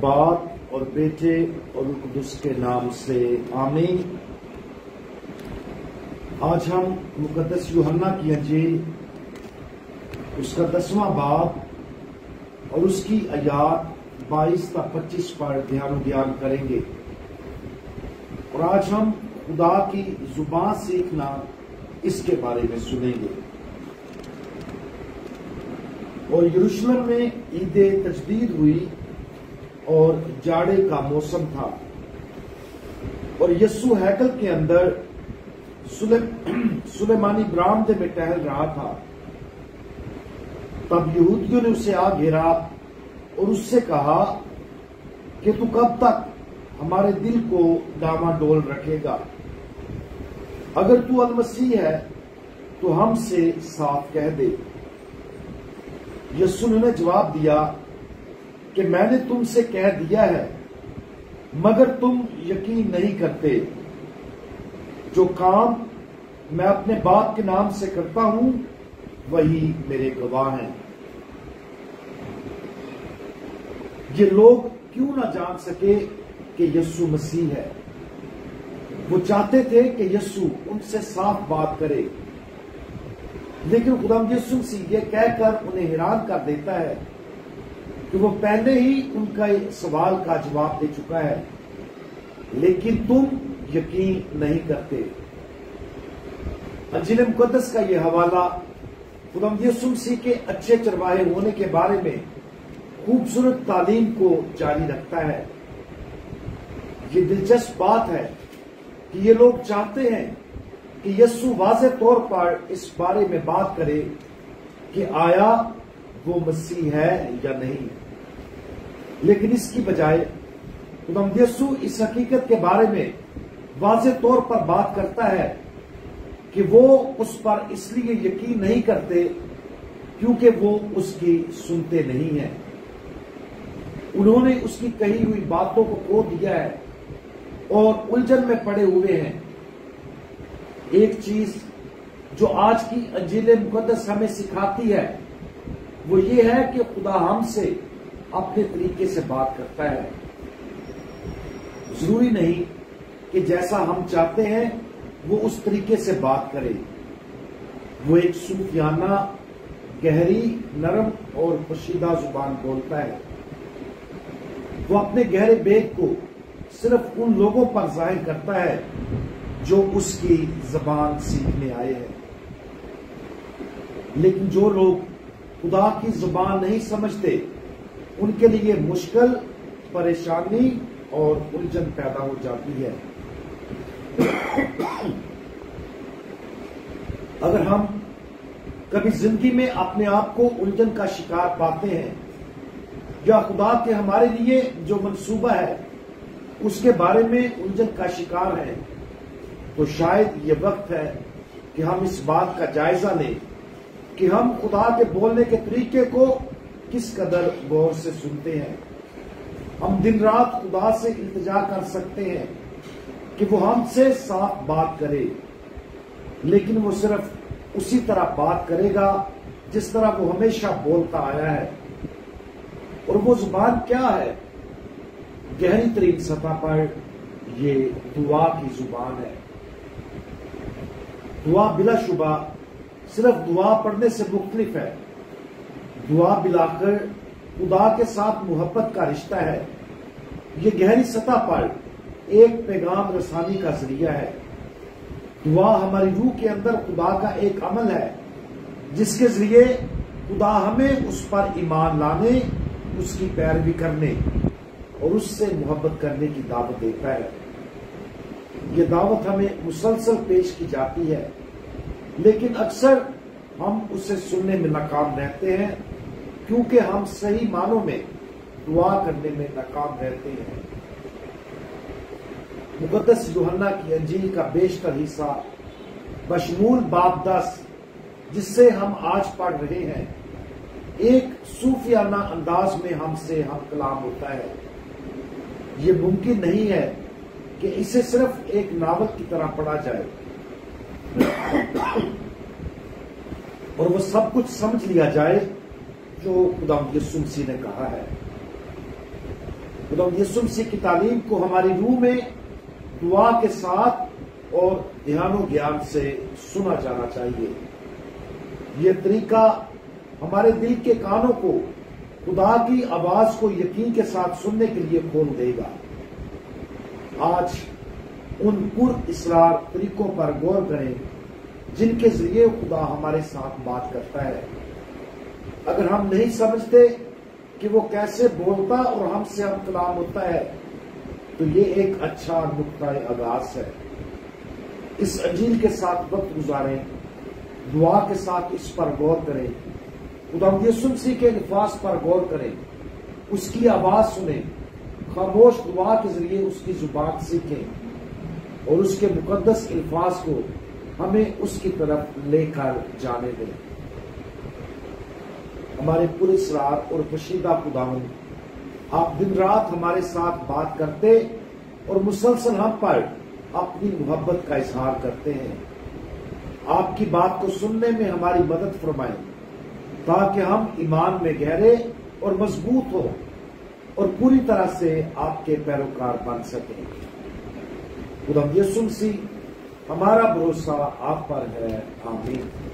باپ اور بیٹے اور روح القدس کے نام سے آمین۔ آج ہم مقدس یوحنا کی انجیل اس کا 10واں باب اور اس کی آیات 22 تا 25 پر دھیان کریں گے، اور آج ہم خدا کی زبان سیکھنا اس کے بارے میں سنیں گے۔ اور یروشلم میں عید تجدید ہوئی اور جاڑے کا موسم تھا، اور یسوع ہیکل کے اندر سلیمانی برآمدے میں ٹہل رہا تھا۔ تب یہودیوں نے اسے آ گھیرا اور اس سے کہا کہ تو کب تک ہمارے دل کو ڈاواڈول رکھے گا؟ اگر تو المسیح ہے تو ہم سے صاف کہہ دے۔ یسوع نے جواب دیا کہ میں نے تم سے کہہ دیا ہے، مگر تم یقین نہیں کرتے۔ جو کام میں اپنے باپ کے نام سے کرتا ہوں وہی میرے گواہ ہیں۔ یہ لوگ کیوں نہ جان سکے کہ یسوع مسیح ہے؟ وہ چاہتے تھے کہ یسوع ان سے صاف بات کرے، لیکن خداوند یسوع مسیح یہ کہہ کر انہیں حیران کر دیتا ہے کہ وہ پہلے ہی ان کا سوال کا جواب دے چکا ہے، لیکن تم یقین نہیں کرتے۔ انجیل مقدس کا یہ حوالہ خداوند یسوع مسیح کے اچھے چرواہے ہونے کے بارے میں خوبصورت تعلیم کو جاری رکھتا ہے۔ یہ دلچسپ بات ہے کہ یہ لوگ چاہتے ہیں کہ یسوع واضح طور پر اس بارے میں بات کرے کہ آیا وہ مسیح ہے یا نہیں، لیکن اس کی بجائے خداوند یسوع اس حقیقت کے بارے میں واضح طور پر بات کرتا ہے کہ وہ اس پر اس لیے یقین نہیں کرتے کیونکہ وہ اس کی سنتے نہیں ہیں۔ انہوں نے اس کی کہی ہوئی باتوں کو کھو دیا ہے اور الجھن میں پڑے ہوئے ہیں۔ ایک چیز جو آج کی انجیل مقدس ہمیں سکھاتی ہے وہ یہ ہے کہ خدا ہم سے اپنے طریقے سے بات کرتا ہے۔ ضروری نہیں کہ جیسا ہم چاہتے ہیں وہ اس طریقے سے بات کرے۔ وہ ایک صوفیانہ، گہری، نرم اور پوشیدہ زبان بولتا ہے۔ وہ اپنے گہرے بیگ کو صرف ان لوگوں پر ظاہر کرتا ہے جو اس کی زبان سیکھنے آئے ہیں، لیکن جو لوگ خدا کی زبان نہیں سمجھتے ان کے لیے مشکل، پریشانی اور الجھن پیدا ہو جاتی ہے۔ اگر ہم کبھی زندگی میں اپنے آپ کو الجھن کا شکار پاتے ہیں یا خدا کے ہمارے لیے جو منصوبہ ہے اس کے بارے میں الجھن کا شکار ہیں، تو شاید یہ وقت ہے کہ ہم اس بات کا جائزہ لیں کہ ہم خدا کے بولنے کے طریقے کو کس قدر غور سے سنتے ہیں۔ ہم دن رات خدا سے التجا کر سکتے ہیں کہ وہ ہم سے صاف بات کرے، لیکن وہ صرف اسی طرح بات کرے گا جس طرح وہ ہمیشہ بولتا آیا ہے۔ اور وہ زبان کیا ہے؟ گہری ترین سطح پر یہ دعا کی زبان ہے۔ دعا بلا شبہ صرف دعا پڑھنے سے مختلف ہے۔ دعا بلاخر خدا کے ساتھ محبت کا رشتہ ہے۔ یہ گہری سطح پر ایک پیغام رسانی کا ذریعہ ہے۔ دعا ہماری روح کے اندر خدا کا ایک عمل ہے جس کے ذریعے خدا ہمیں اس پر ایمان لانے، اس کی پیروی کرنے اور اس سے محبت کرنے کی دعوت دیتا ہے۔ یہ دعوت ہمیں مسلسل پیش کی جاتی ہے، لیکن اکثر ہم اسے سننے میں ناکام رہتے ہیں کیونکہ ہم صحیح معنوں میں دعا کرنے میں ناکام رہتے ہیں۔ مقدس یوحنا کی انجیل کا بیشتر حصہ بشمول باب 10 جس سے ہم آج پڑھ رہے ہیں ایک صوفیانہ انداز میں ہم سے ہم کلام ہوتا ہے۔ یہ ممکن نہیں ہے کہ اسے صرف ایک ناول کی طرح پڑھا جائے اور وہ سب کچھ سمجھ لیا جائے جو خدا یسوع مسیح نے کہا ہے۔ خداوند یسوع مسیح کی تعلیم کو ہماری روح میں دعا کے ساتھ اور دھیان و گیان سے سنا جانا چاہیے۔ یہ طریقہ ہمارے دل کے کانوں کو خدا کی آواز کو یقین کے ساتھ سننے کے لیے کھول دے گا۔ آج ان پر اصرار طریقوں پر غور کریں جن کے ذریعے خدا ہمارے ساتھ بات کرتا ہے۔ اگر ہم نہیں سمجھتے کہ وہ کیسے بولتا اور ہم سے ہم کلام ہوتا ہے تو یہ ایک اچھا نقطۂ آغاز ہے۔ اس انجیل کے ساتھ وقت گزاریں، دعا کے ساتھ اس پر غور کریں، خداوند یسوع مسیح کے الفاظ پر غور کریں، اس کی آواز سنیں، خاموش دعا کے ذریعے اس کی زبان سیکھیں اور اس کے مقدس الفاظ کو ہمیں اس کی طرف لے کر جانے دیں۔ ہمارے پراسرار اور پوشیدہ خداوند، آپ دن رات ہمارے ساتھ بات کرتے اور مسلسل ہم پر اپنی محبت کا اظہار کرتے ہیں۔ آپ کی بات کو سننے میں ہماری مدد فرمائیں تاکہ ہم ایمان میں گہرے اور مضبوط ہوں اور پوری طرح سے آپ کے پیروکار بن سکیں۔ خداوند یسوع مسیح ہمارا بھروسہ آپ پر ہے، آمین۔